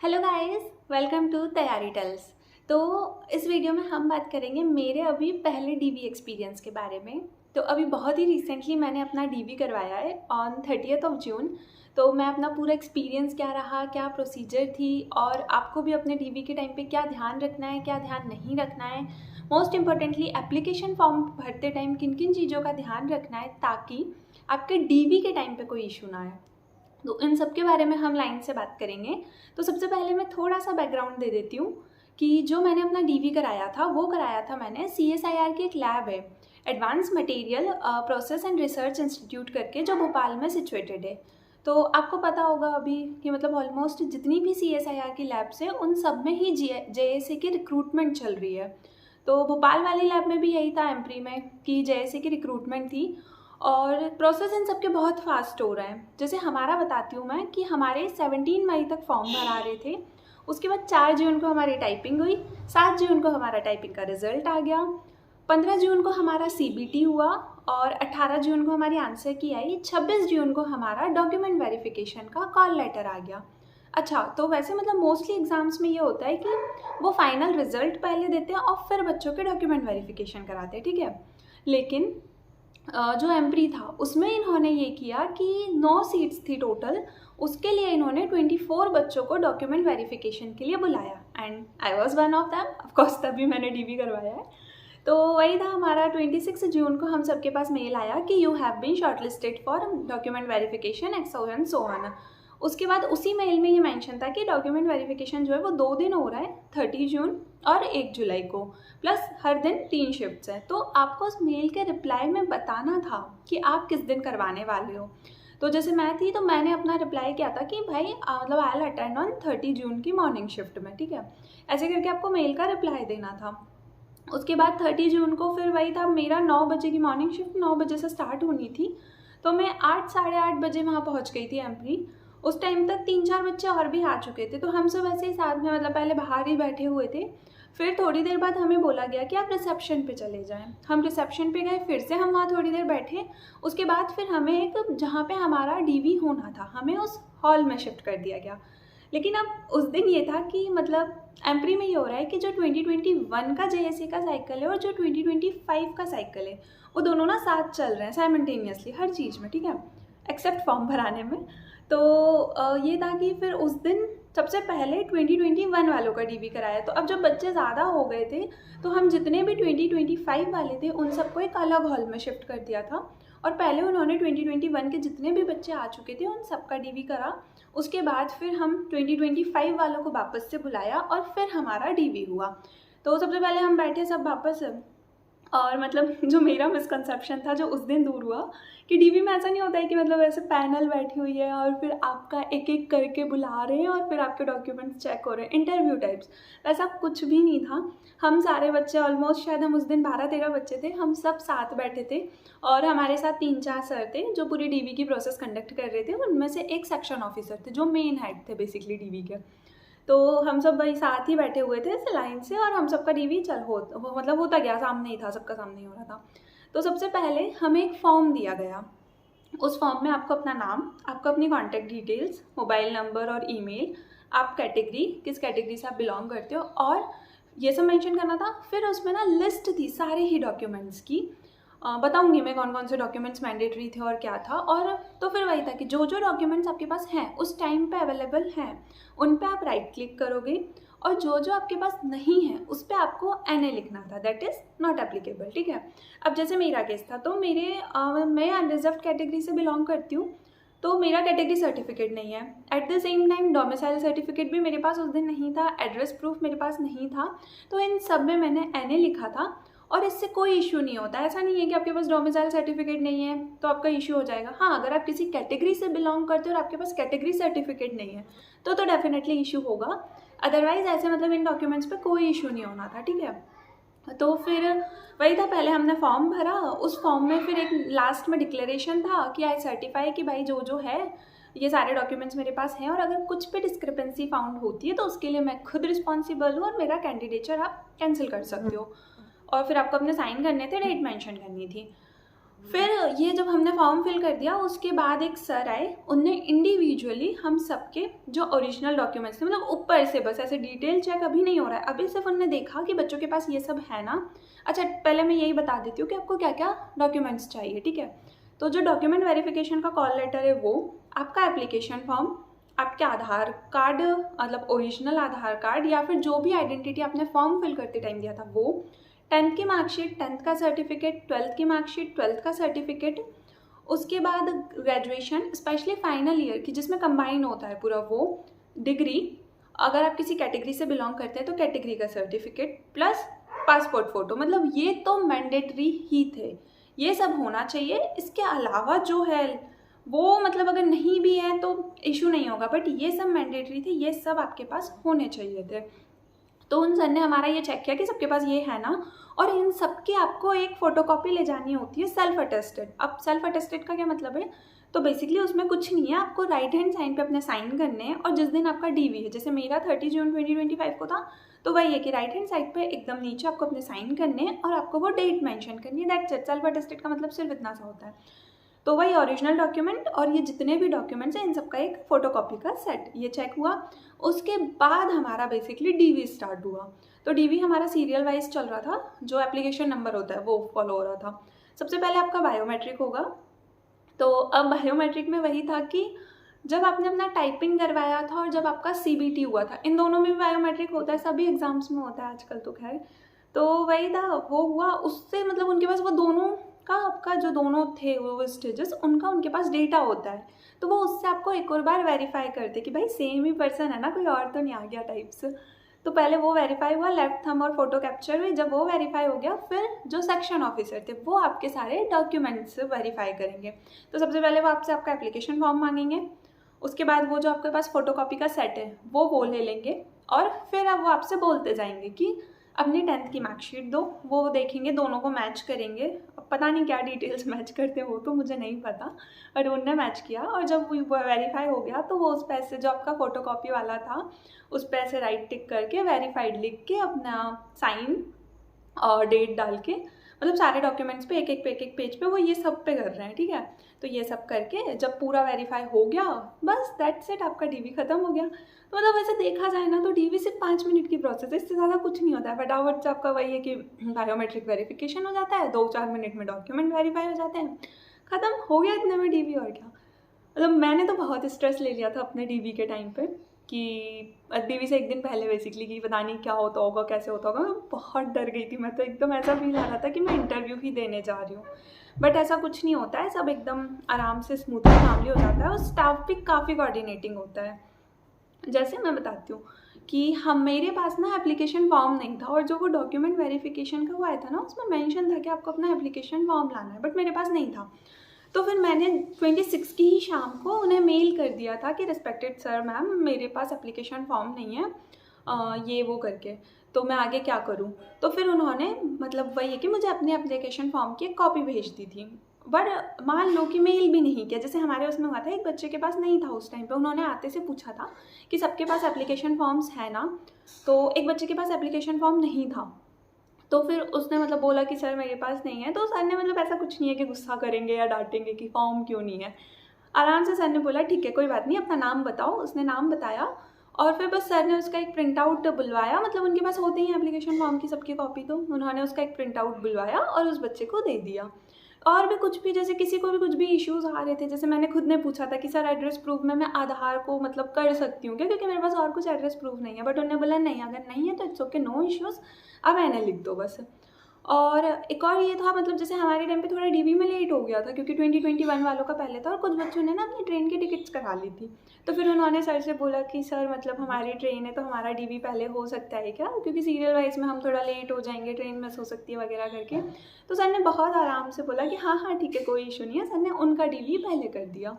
Hello guys, welcome to तैयारी tales. तो इस वीडियो में हम बात करेंगे मेरे अभी पहले डीवी एक्सपीरियंस के बारे में। तो अभी बहुत ही रिसेंटली मैंने अपना डीवी करवाया है ऑन 30th ऑफ जून। तो मैं अपना पूरा एक्सपीरियंस क्या रहा, क्या प्रोसीजर थी और आपको भी अपने डीवी के टाइम पे क्या ध्यान रखना है, क्या ध्यान नहीं रखना है, मोस्ट इम्पॉर्टेंटली एप्लीकेशन फॉर्म भरते टाइम किन किन चीज़ों का ध्यान रखना है ताकि आपके डीवी के टाइम पे कोई इशू ना आए, तो इन सब के बारे में हम लाइन से बात करेंगे। तो सबसे पहले मैं थोड़ा सा बैकग्राउंड दे देती हूँ कि जो मैंने अपना डीवी कराया था वो कराया था मैंने CSIR की एक लैब है, advance material process and research institute करके, जो भोपाल में सिचुएटेड है। तो आपको पता होगा अभी कि मतलब ऑलमोस्ट जितनी भी CSIR की लैब्स है उन सब में ही JSA की रिक्रूटमेंट चल रही है। तो भोपाल वाली लैब में भी यही था एम्प्री में कि JSA की रिक्रूटमेंट थी और प्रोसेस इन सबके बहुत फास्ट हो रहे हैं। जैसे हमारा बताती हूँ मैं कि हमारे 17 मई तक फॉर्म भरा रहे थे, उसके बाद 4 जून को हमारी टाइपिंग हुई, 7 जून को हमारा टाइपिंग का रिजल्ट आ गया, 15 जून को हमारा CBT हुआ और 18 जून को हमारी आंसर की आई, 26 जून को हमारा डॉक्यूमेंट वेरिफिकेशन का कॉल लेटर आ गया। अच्छा, तो वैसे मतलब मोस्टली एग्जाम्स में ये होता है कि वो फाइनल रिजल्ट पहले देते हैं और फिर बच्चों के डॉक्यूमेंट वेरिफिकेशन कराते हैं, ठीक है। लेकिन जो एम्प्री था उसमें इन्होंने ये किया कि 9 सीट्स थी टोटल, उसके लिए इन्होंने 24 बच्चों को डॉक्यूमेंट वेरिफिकेशन के लिए बुलाया and I was one of them. Of course तभी मैंने डीवी करवाया है। तो वही था हमारा 26 जून को हम सबके पास मेल आया कि you have been shortlisted for document verification एक्सो एंड सो ऑन। उसके बाद उसी मेल में ये मेंशन था कि डॉक्यूमेंट वेरिफिकेशन जो है वो 2 दिन हो रहा है, 30 जून और 1 जुलाई को, प्लस हर दिन 3 शिफ्ट्स हैं। तो आपको उस मेल के रिप्लाई में बताना था कि आप किस दिन करवाने वाले हो। तो जैसे मैं थी तो मैंने अपना रिप्लाई किया था कि भाई मतलब आई विल अटेंड ऑन 30 जून की मॉर्निंग शिफ्ट में, ठीक है। ऐसे करके आपको मेल का रिप्लाई देना था। उसके बाद 30 जून को फिर वही था, मेरा 9 बजे की मॉर्निंग शिफ्ट 9 बजे से स्टार्ट होनी थी, तो मैं 8 साढ़े 8 बजे वहाँ पहुँच गई थी एम्प्री। उस टाइम तक 3-4 बच्चे और भी आ चुके थे, तो हम सब ऐसे ही साथ में मतलब पहले बाहर ही बैठे हुए थे। फिर थोड़ी देर बाद हमें बोला गया कि आप रिसेप्शन पे चले जाएं। हम रिसेप्शन पे गए, फिर से हम वहाँ थोड़ी देर बैठे। उसके बाद फिर हमें एक जहाँ पे हमारा डीवी होना था हमें उस हॉल में शिफ्ट कर दिया गया। लेकिन अब उस दिन ये था कि मतलब एम्प्री में ये हो रहा है कि जो 2021 का JSA का साइकिल है और जो 2025 का साइकिल है वो दोनों ना साथ चल रहे हैं साइमल्टेनियसली हर चीज़ में, ठीक है, एक्सेप्ट फॉर्म भराने में। तो ये था कि फिर उस दिन सबसे पहले 2021 वालों का डीवी कराया। तो अब जब बच्चे ज़्यादा हो गए थे तो हम जितने भी 2025 वाले थे उन सबको एक अलग हॉल में शिफ्ट कर दिया था और पहले उन्होंने 2021 के जितने भी बच्चे आ चुके थे उन सबका डीवी करा। उसके बाद फिर हम 2025 वालों को वापस से बुलाया और फिर हमारा डीवी हुआ। तो सबसे पहले हम बैठे सब वापस, और मतलब जो मेरा मिसकंसेप्शन था जो उस दिन दूर हुआ कि डीवी में ऐसा नहीं होता है कि मतलब ऐसे पैनल बैठी हुई है और फिर आपका एक एक करके बुला रहे हैं और फिर आपके डॉक्यूमेंट्स चेक हो रहे हैं, इंटरव्यू टाइप्स। वैसा कुछ भी नहीं था। हम सारे बच्चे ऑलमोस्ट, शायद हम उस दिन 12-13 बच्चे थे, हम सब साथ बैठे थे और हमारे साथ 3-4 सर थे जो पूरी डीवी की प्रोसेस कंडक्ट कर रहे थे। उनमें से एक सेक्शन ऑफिसर थे जो मेन हेड थे बेसिकली डीवी के। तो हम सब वही साथ ही बैठे हुए थे ऐसे लाइन से और हम सबका डीवी मतलब होता गया, सामने ही था, सबका सामने ही हो रहा था। तो सबसे पहले हमें एक फॉर्म दिया गया। उस फॉर्म में आपको अपना नाम, आपको अपनी कॉन्टैक्ट डिटेल्स, मोबाइल नंबर और ईमेल, आप कैटेगरी, किस कैटेगरी से आप बिलोंग करते हो और ये सब मेंशन करना था। फिर उसमें ना लिस्ट थी सारे ही डॉक्यूमेंट्स की। बताऊंगी मैं कौन कौन से डॉक्यूमेंट्स मैंडेटरी थे और क्या था। और तो फिर वही था कि जो जो डॉक्यूमेंट्स आपके पास हैं उस टाइम पे अवेलेबल हैं उन पे आप राइट क्लिक करोगे और जो जो आपके पास नहीं है उस पर आपको NA लिखना था, दैट इज़ नॉट एप्लीकेबल, ठीक है। अब जैसे मेरा केस था तो मैं अनरिजर्व्ड कैटेगरी से बिलोंग करती हूँ, तो मेरा कैटेगरी सर्टिफिकेट नहीं है। At the same time domicile certificate भी मेरे पास उस दिन नहीं था, एड्रेस प्रूफ मेरे पास नहीं था। तो इन सब में मैंने NA लिखा था और इससे कोई इशू नहीं होता। ऐसा नहीं है कि आपके पास डोमिसाइल सर्टिफिकेट नहीं है तो आपका इशू हो जाएगा। हाँ, अगर आप किसी कैटेगरी से बिलोंग करते हो और आपके पास कैटेगरी सर्टिफिकेट नहीं है तो डेफिनेटली इशू होगा। अदरवाइज ऐसे मतलब इन डॉक्यूमेंट्स पे कोई इशू नहीं होना था, ठीक है। तो फिर वही था, पहले हमने फॉर्म भरा, उस फॉर्म में फिर एक लास्ट में डिक्लेरेशन था कि आई सर्टिफाई कि भाई जो जो है ये सारे डॉक्यूमेंट्स मेरे पास हैं और अगर कुछ पे डिस्क्रिपेंसी फाउंड होती है तो उसके लिए मैं खुद रिस्पॉन्सिबल हूँ और मेरा कैंडिडेचर आप कैंसिल कर सकते हो। और फिर आपको अपने साइन करने थे, डेट मेंशन करनी थी। फिर ये जब हमने फॉर्म फिल कर दिया उसके बाद एक सर आए, उनने इंडिविजुअली हम सबके जो ओरिजिनल डॉक्यूमेंट्स थे, मतलब ऊपर से बस ऐसे डिटेल चेक अभी नहीं हो रहा है, अभी सिर्फ उन्होंने देखा कि बच्चों के पास ये सब है ना। अच्छा पहले मैं यही बता देती हूँ कि आपको क्या क्या डॉक्यूमेंट्स चाहिए, ठीक है। तो जो डॉक्यूमेंट वेरिफिकेशन का कॉल लेटर है वो, आपका एप्लीकेशन फॉर्म, आपके आधार कार्ड मतलब ओरिजिनल आधार कार्ड या फिर जो भी आइडेंटिटी आपने फॉर्म फिल करते टाइम दिया था वो, 10th की मार्कशीट, 10th का सर्टिफिकेट, 12th की मार्कशीट, 12th का सर्टिफिकेट, उसके बाद ग्रेजुएशन स्पेशली फाइनल ईयर की जिसमें कंबाइन होता है पूरा वो, डिग्री, अगर आप किसी कैटेगरी से बिलोंग करते हैं तो कैटेगरी का सर्टिफिकेट, प्लस पासपोर्ट फ़ोटो। मतलब ये तो मैंडेटरी ही थे, ये सब होना चाहिए। इसके अलावा जो है वो मतलब अगर नहीं भी है तो इशू नहीं होगा, बट ये सब मैंडेटरी थे, ये सब आपके पास होने चाहिए थे। तो उन सर ने हमारा ये चेक किया कि सबके पास ये है ना, और इन सब की आपको एक फ़ोटोकॉपी ले जानी होती है सेल्फ अटेस्टेड। अब सेल्फ अटेस्टेड का क्या मतलब है, तो बेसिकली उसमें कुछ नहीं है, आपको राइट हैंड साइड पे अपने साइन करने हैं, और जिस दिन आपका डीवी है, जैसे मेरा 30 जून 2025 को था, तो वही है कि राइट हैंड साइड पे एकदम नीचे आपको अपने साइन करने हैं और आपको वो डेट मेंशन करनी है, दैट्स इट। सेल्फ अटेस्टेड का मतलब सिर्फ इतना सा होता है। तो वही ओरिजिनल डॉक्यूमेंट और ये जितने भी डॉक्यूमेंट्स हैं इन सबका एक फ़ोटोकॉपी का सेट, ये चेक हुआ। उसके बाद हमारा बेसिकली डीवी स्टार्ट हुआ। तो डीवी हमारा सीरियल वाइज चल रहा था, जो एप्लीकेशन नंबर होता है वो फॉलो हो रहा था। सबसे पहले आपका बायोमेट्रिक होगा। तो अब बायोमेट्रिक में वही था कि जब आपने अपना टाइपिंग करवाया था और जब आपका सीबीटी हुआ था, इन दोनों में भी बायोमेट्रिक होता है, सभी एग्जाम्स में होता है आजकल तो खैर। तो वही था, वो हुआ, उससे मतलब उनके पास वो दोनों का, आपका जो दोनों थे वो स्टेजेस, उनका उनके पास डेटा होता है, तो वो उससे आपको एक और बार वेरीफाई करते कि भाई सेम ही पर्सन है ना, कोई और तो नहीं आ गया टाइप्स। तो पहले वो वेरीफाई हुआ, लेफ्ट थंब और फोटो कैप्चर हुई। जब वो वेरीफाई हो गया फिर जो सेक्शन ऑफिसर थे वो आपके सारे डॉक्यूमेंट्स वेरीफाई करेंगे। तो सबसे पहले वो आपसे आपका एप्लीकेशन फॉर्म मांगेंगे, उसके बाद वो जो आपके पास फोटोकॉपी का सेट है वो ले लेंगे, और फिर अब वो आपसे बोलते जाएंगे कि अपनी 10th की मार्कशीट दो। वो देखेंगे, दोनों को मैच करेंगे। अब पता नहीं क्या डिटेल्स मैच करते हो तो मुझे नहीं पता, और उनने मैच किया, और जब वो वेरीफाई हो गया तो वो उस पे से जो आपका फ़ोटोकॉपी वाला था उस पे से राइट टिक करके वेरीफाइड लिख के अपना साइन और डेट डाल के, मतलब सारे डॉक्यूमेंट्स पे एक एक पेज पे वो ये सब पे कर रहे हैं, ठीक है। तो ये सब करके जब पूरा वेरीफाई हो गया, बस दैट्स इट, आपका डीवी ख़त्म हो गया। तो मतलब वैसे देखा जाए ना तो डीवी सिर्फ 5 मिनट की प्रोसेस है, इससे ज़्यादा कुछ नहीं होता है। फटाफट से आपका वही है कि बायोमेट्रिक वेरिफिकेशन हो जाता है, 2-4 मिनट में डॉक्यूमेंट वेरीफाई हो जाते हैं, ख़त्म हो गया इतने में डीवी। और क्या, मतलब मैंने तो बहुत स्ट्रेस ले लिया था अपने डीवी के टाइम पे कि डीवी से एक दिन पहले बेसिकली कि पता नहीं क्या होता होगा, कैसे होता होगा। मैं बहुत डर गई थी, मैं तो एकदम ऐसा फील आ रहा था कि मैं इंटरव्यू ही देने जा रही हूँ, बट ऐसा कुछ नहीं होता है, सब एकदम आराम से स्मूथली मामली हो जाता है, और स्टाफ भी काफ़ी कोऑर्डिनेटिंग होता है। जैसे मैं बताती हूँ कि हम मेरे पास ना एप्लीकेशन फॉर्म नहीं था, और जो वो डॉक्यूमेंट वेरिफिकेशन का वो आया था ना उसमें मेंशन था कि आपको अपना एप्लीकेशन फॉर्म लाना है, बट मेरे पास नहीं था। तो फिर मैंने 26 की ही शाम को उन्हें मेल कर दिया था कि रिस्पेक्टेड सर मैम, मेरे पास एप्लीकेशन फॉर्म नहीं है, ये वो करके, तो मैं आगे क्या करूँ। तो फिर उन्होंने मतलब वही है कि मुझे अपने एप्लीकेशन फॉर्म की एक कॉपी भेज दी थी, बट मान लो कि मेल भी नहीं किया। जैसे हमारे उसमें हुआ था, एक बच्चे के पास नहीं था उस टाइम पे, उन्होंने आते से पूछा था कि सबके पास एप्लीकेशन फॉर्म्स है ना, तो एक बच्चे के पास एप्लीकेशन फॉर्म नहीं था। तो फिर उसने मतलब बोला कि सर मेरे पास नहीं है। तो सर ने मतलब ऐसा कुछ नहीं है कि गुस्सा करेंगे या डांटेंगे कि फॉर्म क्यों नहीं है, आराम से सर ने बोला ठीक है कोई बात नहीं, अपना नाम बताओ। उसने नाम बताया, और फिर बस सर ने उसका एक प्रिंट आउट बुलवाया, मतलब उनके पास होते ही एप्लीकेशन फॉर्म की सबकी कॉपी, तो उन्होंने उसका एक प्रिंट आउट बुलवाया और उस बच्चे को दे दिया। और भी कुछ भी, जैसे किसी को भी कुछ भी इश्यूज़ आ रहे थे, जैसे मैंने खुद ने पूछा था कि सर एड्रेस प्रूफ में मैं आधार को मतलब कर सकती हूँ क्या, क्योंकि मेरे पास और कुछ एड्रेस प्रूफ नहीं है, बट उन्होंने बोला नहीं, अगर नहीं है तो इट्स ओके, नो इश्यूज़, अब मैंने लिख दो बस। और एक और ये था, मतलब जैसे हमारे टाइम पे थोड़ा डीवी में लेट हो गया था क्योंकि 2021 वालों का पहले था, और कुछ बच्चों ने ना अपनी ट्रेन की टिकट्स करा ली थी। तो फिर उन्होंने सर से बोला कि सर मतलब हमारी ट्रेन है तो हमारा डीवी पहले हो सकता है क्या, क्योंकि सीरियल वाइज में हम थोड़ा लेट हो जाएंगे, ट्रेन मिस हो सकती है वगैरह करके। तो सर ने बहुत आराम से बोला कि हाँ हाँ ठीक है, कोई इशू नहीं है। सर ने उनका डीवी पहले कर दिया,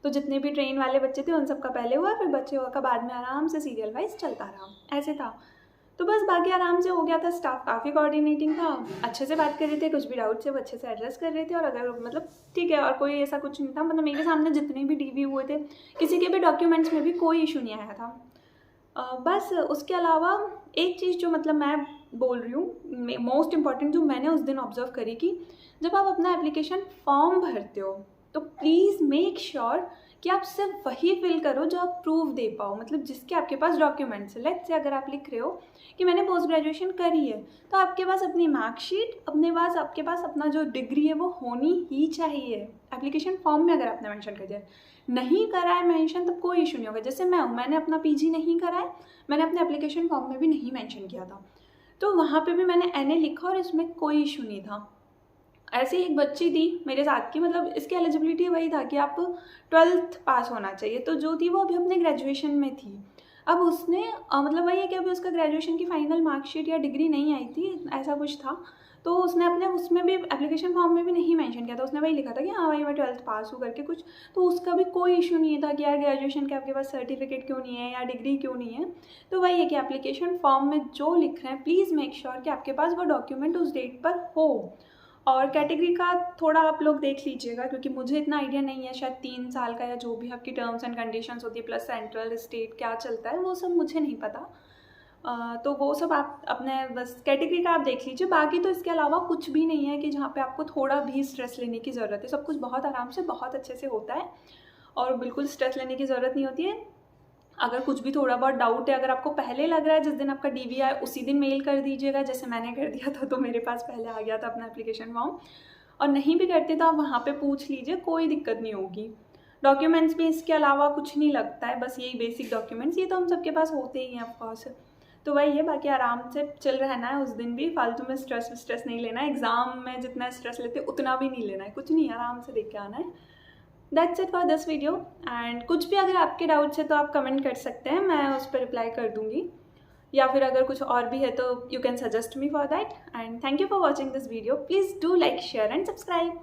तो जितने भी ट्रेन वाले बच्चे थे उन सबका पहले हुआ, फिर बच्चे का बाद में आराम से सीरियल वाइज चलता रहा, ऐसे था। तो बस बाकी आराम से हो गया था, स्टाफ काफ़ी कोऑर्डिनेटिंग था, अच्छे से बात कर रहे थे, कुछ भी डाउट्स है वो अच्छे से एड्रेस कर रहे थे, और अगर मतलब ठीक है, और कोई ऐसा कुछ नहीं था, मतलब मेरे सामने जितने भी डीवी हुए थे किसी के भी डॉक्यूमेंट्स में भी कोई इशू नहीं आया था। बस उसके अलावा एक चीज़ जो मतलब मैं बोल रही हूँ, मोस्ट इम्पॉर्टेंट जो मैंने उस दिन ऑब्जर्व करी कि जब आप अपना एप्लीकेशन फॉर्म भरते हो तो प्लीज़ मेक श्योर कि आप सिर्फ वही फिल करो जो आप प्रूफ दे पाओ, मतलब जिसके आपके पास डॉक्यूमेंट्स है। लेट्स से अगर आप लिख रहे हो कि मैंने पोस्ट ग्रेजुएशन करी है, तो आपके पास अपनी मार्कशीट, आपके पास अपना जो डिग्री है वो होनी ही चाहिए। एप्लीकेशन फॉर्म में अगर आपने मेंशन कर दिया, नहीं करा है मेंशन, तब कोई इशू नहीं होगा। जैसे मैं हूँ, मैंने अपना पीजी नहीं करा है, मैंने अपने एप्लीकेशन फॉर्म में भी नहीं मेंशन किया था, तो वहाँ पे भी मैंने NA लिखा और इसमें कोई इशू नहीं था। ऐसे ही एक बच्ची थी मेरे साथ की, मतलब इसकी एलिजिबिलिटी वही था कि आप 12th पास होना चाहिए, तो जो थी वो अभी अपने ग्रेजुएशन में थी। अब उसने मतलब वही है कि अभी उसका ग्रेजुएशन की फाइनल मार्कशीट या डिग्री नहीं आई थी, ऐसा कुछ था, तो उसने अपने उसमें भी एप्लीकेशन फॉर्म में भी नहीं मेंशन किया था। उसने वही लिखा था कि हाँ भाई मैं 12th पास हूँ करके कुछ, तो उसका भी कोई इशू नहीं था कि यार ग्रेजुएशन के आपके पास सर्टिफिकेट क्यों नहीं है या डिग्री क्यों नहीं है। तो वही है कि एप्लीकेशन फॉर्म में जो लिख रहे हैं प्लीज़ मेक श्योर कि आपके पास वो डॉक्यूमेंट उस डेट पर हो। और कैटेगरी का थोड़ा आप लोग देख लीजिएगा, क्योंकि मुझे इतना आइडिया नहीं है, शायद 3 साल का या जो भी आपकी टर्म्स एंड कंडीशंस होती है, प्लस सेंट्रल स्टेट क्या चलता है वो सब मुझे नहीं पता। तो वो सब आप अपने बस कैटेगरी का आप देख लीजिए। बाकी तो इसके अलावा कुछ भी नहीं है कि जहाँ पे आपको थोड़ा भी स्ट्रेस लेने की ज़रूरत है। सब कुछ बहुत आराम से बहुत अच्छे से होता है और बिल्कुल स्ट्रेस लेने की ज़रूरत नहीं होती है। अगर कुछ भी थोड़ा बहुत डाउट है, अगर आपको पहले लग रहा है जिस दिन आपका DV आए उसी दिन मेल कर दीजिएगा, जैसे मैंने कर दिया था, तो मेरे पास पहले आ गया था अपना एप्लीकेशन फॉर्म। और नहीं भी करते तो आप वहाँ पे पूछ लीजिए, कोई दिक्कत नहीं होगी। डॉक्यूमेंट्स भी इसके अलावा कुछ नहीं लगता है, बस यही बेसिक डॉक्यूमेंट्स, ये तो हम सबके पास होते ही हैं ऑफकोर्स। तो वही है, बाकी आराम से चल रहना है। उस दिन भी फालतू में स्ट्रेस नहीं लेना है। एग्ज़ाम में जितना स्ट्रेस लेते उतना भी नहीं लेना है, कुछ नहीं, आराम से देख के आना है। That's it for this video. And कुछ भी अगर आपके डाउट्स है तो आप कमेंट कर सकते हैं, मैं उस पर रिप्लाई कर दूँगी, या फिर अगर कुछ और भी है तो you can suggest me for that. And thank you for watching this video. Please do like, share and subscribe.